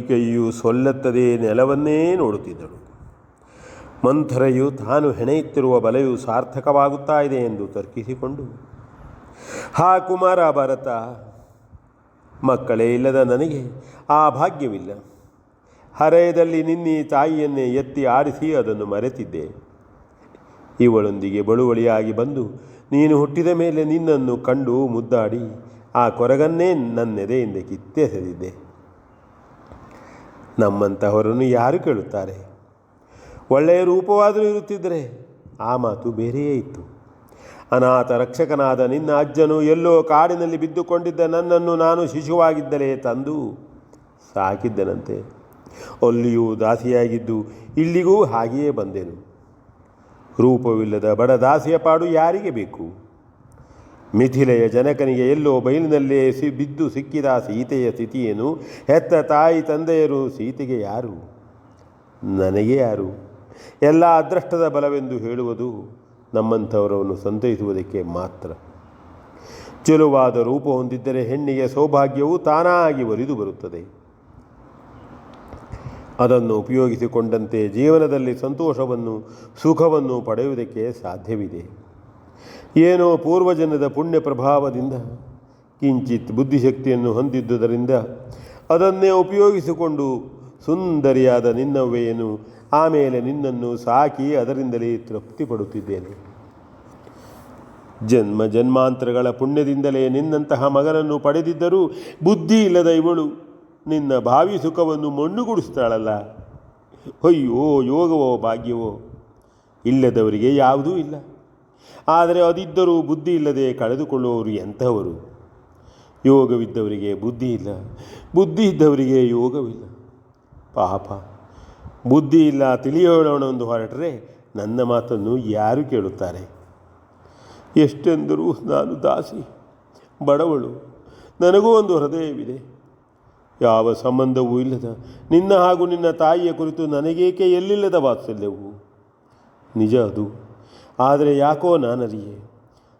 ಕೈಯು ಸೊಲ್ಲತ್ತದೆ ನೆಲವನ್ನೇ ನೋಡುತ್ತಿದ್ದಳು. ಮಂಥರೆಯು ತಾನು ಹೆಣೆಯುತ್ತಿರುವ ಬಲೆಯು ಸಾರ್ಥಕವಾಗುತ್ತಾ ಇದೆ ಎಂದು ತರ್ಕಿಸಿಕೊಂಡು, ಹಾ ಕುಮಾರ ಭರತ, ಮಕ್ಕಳೇ ಇಲ್ಲದ ನನಗೆ ಆ ಭಾಗ್ಯವಿಲ್ಲ. ಹರೆಯದಲ್ಲಿ ನಿನ್ನೆ ತಾಯಿಯನ್ನೇ ಎತ್ತಿ ಆಡಿಸಿ ಅದನ್ನು ಮರೆತಿದ್ದೆ. ಇವಳೊಂದಿಗೆ ಬಳುವಳಿಯಾಗಿ ಬಂದು ನೀನು ಹುಟ್ಟಿದ ಮೇಲೆ ನಿನ್ನನ್ನು ಕಂಡು ಮುದ್ದಾಡಿ ಆ ಕೊರಗನ್ನೇ ನನ್ನೆದೆಯಿಂದ ಕಿತ್ತೆಸೆದಿದ್ದೆ. ನಮ್ಮಂತಹವರನ್ನು ಯಾರು ಕೇಳುತ್ತಾರೆ? ಒಳ್ಳೆಯ ರೂಪವಾದರೂ ಇರುತ್ತಿದ್ದರೆ ಆ ಮಾತು ಬೇರೆಯೇ ಇತ್ತು. ಅನಾಥ ರಕ್ಷಕನಾದ ನಿನ್ನ ಅಜ್ಜನು ಎಲ್ಲೋ ಕಾಡಿನಲ್ಲಿ ಬಿದ್ದುಕೊಂಡಿದ್ದ ನನ್ನನ್ನು ನಾನು ಶಿಶುವಾಗಿದ್ದಲೇ ತಂದು ಸಾಕಿದ್ದನಂತೆ. ಅಲ್ಲಿಯೂ ದಾಸಿಯಾಗಿದ್ದು ಇಲ್ಲಿಗೂ ಹಾಗೆಯೇ ಬಂದೆನು. ರೂಪವಿಲ್ಲದ ಬಡ ದಾಸಿಯ ಪಾಡು ಯಾರಿಗೆ ಬೇಕು? ಮಿಥಿಲೆಯ ಜನಕನಿಗೆ ಎಲ್ಲೋ ಬಯಲಿನಲ್ಲೇ ಬಿದ್ದು ಸಿಕ್ಕಿದ ಸೀತೆಯ ಸ್ಥಿತಿಯೇನು? ಹೆತ್ತ ತಾಯಿ ತಂದೆಯರು ಸೀತೆಗೆ ಯಾರು? ನನಗೆ ಯಾರು? ಎಲ್ಲ ಅದೃಷ್ಟದ ಬಲವೆಂದು ಹೇಳುವುದು ನಮ್ಮಂಥವರನ್ನು ಸಂತೈಸುವುದಕ್ಕೆ ಮಾತ್ರ. ಚೆಲುವಾದ ರೂಪ ಹೊಂದಿದ್ದರೆ ಹೆಣ್ಣಿಗೆ ಸೌಭಾಗ್ಯವು ತಾನಾಗಿ ಒಲಿದು ಬರುತ್ತದೆ. ಅದನ್ನು ಉಪಯೋಗಿಸಿಕೊಂಡಂತೆ ಜೀವನದಲ್ಲಿ ಸಂತೋಷವನ್ನು ಸುಖವನ್ನು ಪಡೆಯುವುದಕ್ಕೆ ಸಾಧ್ಯವಿದೆ. ಏನೋ ಪೂರ್ವಜನ್ಮದ ಪುಣ್ಯ ಪ್ರಭಾವದಿಂದ ಕಿಂಚಿತ್ ಬುದ್ಧಿಶಕ್ತಿಯನ್ನು ಹೊಂದಿದ್ದುದರಿಂದ ಅದನ್ನೇ ಉಪಯೋಗಿಸಿಕೊಂಡು ಸುಂದರಿಯಾದ ನಿನ್ನವ್ವೆಯನ್ನು ಆಮೇಲೆ ನಿನ್ನನ್ನು ಸಾಕಿ ಅದರಿಂದಲೇ ತೃಪ್ತಿ ಪಡುತ್ತಿದ್ದೇನೆ. ಜನ್ಮ ಜನ್ಮಾಂತರಗಳ ಪುಣ್ಯದಿಂದಲೇ ನಿನ್ನಂತಹ ಮಗನನ್ನು ಪಡೆದಿದ್ದರೂ ಬುದ್ಧಿ ಇಲ್ಲದ ಇವಳು ನಿನ್ನ ಭಾವಿ ಸುಖವನ್ನು ಮಣ್ಣುಗೂಡಿಸ್ತಾಳಲ್ಲ. ಅಯ್ಯೋ, ಯೋಗವೋ ಭಾಗ್ಯವೋ ಇಲ್ಲದವರಿಗೆ ಯಾವುದೂ ಇಲ್ಲ. ಆದರೆ ಅದಿದ್ದರೂ ಬುದ್ಧಿ ಇಲ್ಲದೆ ಕಳೆದುಕೊಳ್ಳುವವರು ಎಂಥವರು? ಯೋಗವಿದ್ದವರಿಗೆ ಬುದ್ಧಿ ಇಲ್ಲ, ಬುದ್ಧಿ ಇದ್ದವರಿಗೆ ಯೋಗವಿಲ್ಲ. ಪಾಪ, ಬುದ್ಧಿ ಇಲ್ಲ ತಿಳಿಯೋಣವೆಂದು ಹೊರಟರೆ ನನ್ನ ಮಾತನ್ನು ಯಾರು ಕೇಳುತ್ತಾರೆ? ಎಷ್ಟೆಂದರೂ ನಾನು ದಾಸಿ, ಬಡವಳು. ನನಗೂ ಒಂದು ಹೃದಯವಿದೆ. ಯಾವ ಸಂಬಂಧವೂ ಇಲ್ಲದ ನಿನ್ನ ಹಾಗೂ ನಿನ್ನ ತಾಯಿಯ ಕುರಿತು ನನಗೇಕೆ ಎಲ್ಲಿಲ್ಲದ ವಾತ್ಸಲ್ಯವು? ನಿಜ ಅದು. ಆದರೆ ಯಾಕೋ ನಾನರಿಯೇ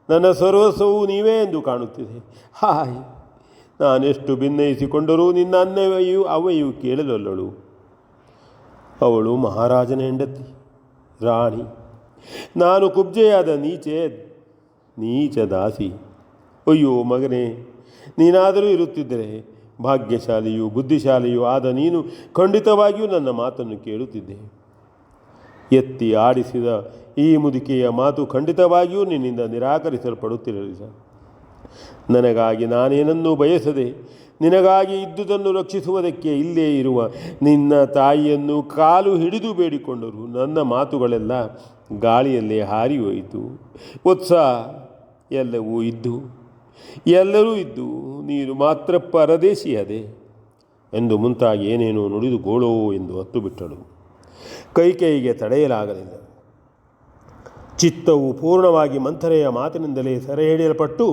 ನನ್ನ ಸರ್ವಸ್ವವು ನೀವೇ ಎಂದು ಕಾಣುತ್ತಿದೆ. ಹಾಯ್, ನಾನೆಷ್ಟು ಭಿನ್ನಯಿಸಿಕೊಂಡರೂ ನಿನ್ನ ಅನ್ನವೆಯೂ ಅವ್ವೆಯೂ ಕೇಳಲೊಲ್ಲಳು. ಅವಳು ಮಹಾರಾಜನ ಹೆಂಡತಿ, ರಾಣಿ. ನಾನು ಕುಬ್ಜೆಯಾದ ನೀಚ ದಾಸಿ. ಅಯ್ಯೋ ಮಗನೇ, ನೀನಾದರೂ ಇರುತ್ತಿದ್ದರೆ ಭಾಗ್ಯಶಾಲಿಯೂ ಬುದ್ಧಿಶಾಲಿಯೂ ಆದ ನೀನು ಖಂಡಿತವಾಗಿಯೂ ನನ್ನ ಮಾತನ್ನು ಕೇಳುತ್ತಿದ್ದೆ. ಎತ್ತಿ ಆಡಿಸಿದ ಈ ಮುದುಕೆಯ ಮಾತು ಖಂಡಿತವಾಗಿಯೂ ನಿನ್ನಿಂದ ನಿರಾಕರಿಸಲ್ಪಡುತ್ತಿರಲಿಲ್ಲ. ನನಗಾಗಿ ನಾನೇನನ್ನೂ ಬಯಸದೆ ನಿನಗಾಗಿ ಇದ್ದುದನ್ನು ರಕ್ಷಿಸುವುದಕ್ಕೆ ಇಲ್ಲೇ ಇರುವ ನಿನ್ನ ತಾಯಿಯನ್ನು ಕಾಲು ಹಿಡಿದು ಬೇಡಿಕೊಂಡರು. ನನ್ನ ಮಾತುಗಳೆಲ್ಲ ಗಾಳಿಯಲ್ಲೇ ಹಾರಿ ಹೋಯಿತು. ಉತ್ಸಾಹ ಎಲ್ಲರೂ ಇದ್ದು ನೀನು ಮಾತ್ರ ಪರದೇಶಿಯಾದೆ ಎಂದು ಮುಂತಾಗಿ ಏನೇನೋ ನುಡಿದು ಗೋಳೋ ಎಂದು ಹತ್ತು ಬಿಟ್ಟಳು. ಕೈಕೇಯಿಗೆ ತಡೆಯಲಾಗಲಿಲ್ಲ. ಚಿತ್ತವು ಪೂರ್ಣವಾಗಿ ಮಂಥರೆಯ ಮಾತಿನಿಂದಲೇ ಸೆರೆ ಹಿಡಿಯಲ್ಪಟ್ಟು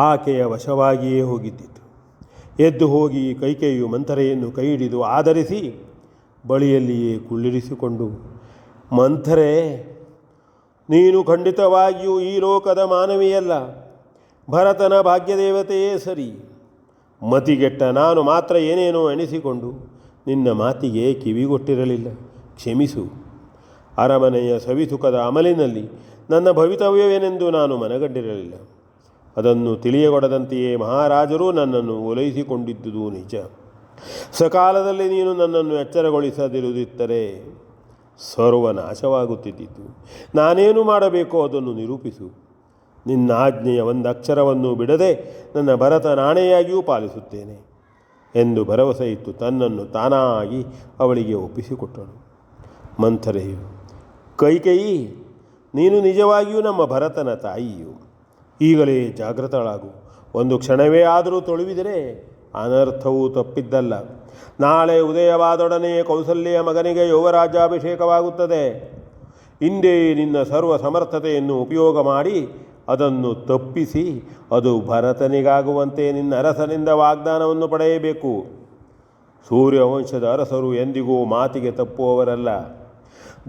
ಆಕೆಯ ವಶವಾಗಿಯೇ ಹೋಗಿದ್ದಿತು. ಎದ್ದು ಹೋಗಿ ಕೈಕೇಯಿಯು ಮಂಥರೆಯನ್ನು ಕೈ ಹಿಡಿದು ಆಧರಿಸಿ ಬಳಿಯಲ್ಲಿಯೇ ಕುಳ್ಳಿರಿಸಿಕೊಂಡು, ಮಂಥರೆ, ನೀನು ಖಂಡಿತವಾಗಿಯೂ ಈ ಲೋಕದ ಮಾನವಿಯಲ್ಲ, ಭರತನ ಭಾಗ್ಯದೇವತೆಯೇ ಸರಿ. ಮತಿಗೆಟ್ಟ ನಾನು ಮಾತ್ರ ಏನೇನೋ ಎಣಿಸಿಕೊಂಡು ನಿನ್ನ ಮಾತಿಗೆ ಕಿವಿಗೊಟ್ಟಿರಲಿಲ್ಲ. ಕ್ಷಮಿಸು. ಅರಮನೆಯ ಸವಿಸುಖದ ಅಮಲಿನಲ್ಲಿ ನನ್ನ ಭವಿತವ್ಯವೇನೆಂದು ನಾನು ಮನಗಂಡಿರಲಿಲ್ಲ. ಅದನ್ನು ತಿಳಿಯಗೊಡದಂತೆಯೇ ಮಹಾರಾಜರು ನನ್ನನ್ನು ಓಲೈಸಿಕೊಂಡಿದ್ದುದು ನಿಜ. ಸಕಾಲದಲ್ಲಿ ನೀನು ನನ್ನನ್ನು ಎಚ್ಚರಗೊಳಿಸದಿರುತ್ತಿದ್ದರೆ ಸರ್ವನಾಶವಾಗುತ್ತಿದ್ದಿತು. ನಾನೇನು ಮಾಡಬೇಕೋ ಅದನ್ನು ನಿರೂಪಿಸು. ನಿನ್ನ ಆಜ್ಞೆಯ ಒಂದು ಅಕ್ಷರವನ್ನು ಬಿಡದೆ ನನ್ನ ಭರತ ನಾಣೆಯಾಗಿಯೂ ಪಾಲಿಸುತ್ತೇನೆ ಎಂದು ಭರವಸೆ ಇತ್ತು ತನ್ನನ್ನು ತಾನಾಗಿ ಅವಳಿಗೆ ಒಪ್ಪಿಸಿಕೊಟ್ಟಳು. ಮಂಥರೆಯು, ಕೈಕೇಯಿ, ನೀನು ನಿಜವಾಗಿಯೂ ನಮ್ಮ ಭರತನ ತಾಯಿಯು. ಈಗಲೇ ಜಾಗೃತಳಾಗು. ಒಂದು ಕ್ಷಣವೇ ಆದರೂ ತೊಳುವಿದರೆ ಅನರ್ಥವೂ ತಪ್ಪಿದ್ದಲ್ಲ. ನಾಳೆ ಉದಯವಾದೊಡನೆ ಕೌಸಲ್ಯ ಮಗನಿಗೆ ಯುವರಾಜ್ಯಾಭಿಷೇಕವಾಗುತ್ತದೆ. ಇಂದೇ ನಿನ್ನ ಸರ್ವ ಸಮರ್ಥತೆಯನ್ನು ಉಪಯೋಗ ಮಾಡಿ ಅದನ್ನು ತಪ್ಪಿಸಿ ಅದು ಭರತನಿಗಾಗುವಂತೆ ನಿನ್ನ ಅರಸನಿಂದ ವಾಗ್ದಾನವನ್ನು ಪಡೆಯಬೇಕು. ಸೂರ್ಯವಂಶದ ಅರಸರು ಎಂದಿಗೂ ಮಾತಿಗೆ ತಪ್ಪುವವರಲ್ಲ.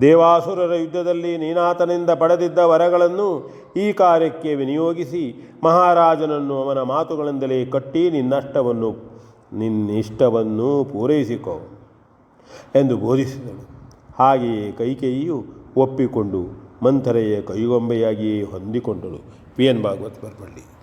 ದೇವಾಸುರರ ಯುದ್ಧದಲ್ಲಿ ನೀನಾತನಿಂದ ಪಡೆದಿದ್ದ ವರಗಳನ್ನು ಈ ಕಾರ್ಯಕ್ಕೆ ವಿನಿಯೋಗಿಸಿ ಮಹಾರಾಜನನ್ನು ಅವನ ಮಾತುಗಳಿಂದಲೇ ಕಟ್ಟಿ ನಿನ್ನಷ್ಟವನ್ನು ನಿನ್ನಿಷ್ಟವನ್ನು ಪೂರೈಸಿಕೋ ಎಂದು ಬೋಧಿಸಿದಳು. ಹಾಗೆಯೇ ಕೈಕೇಯಿಯು ಒಪ್ಪಿಕೊಂಡು ಮಂಥರೆಯ ಕೈಗೊಂಬೆಯಾಗಿಯೇ ಹೊಂದಿಕೊಂಡಳು. P N Bhagwat ಬರಪಳ್ಳಿ.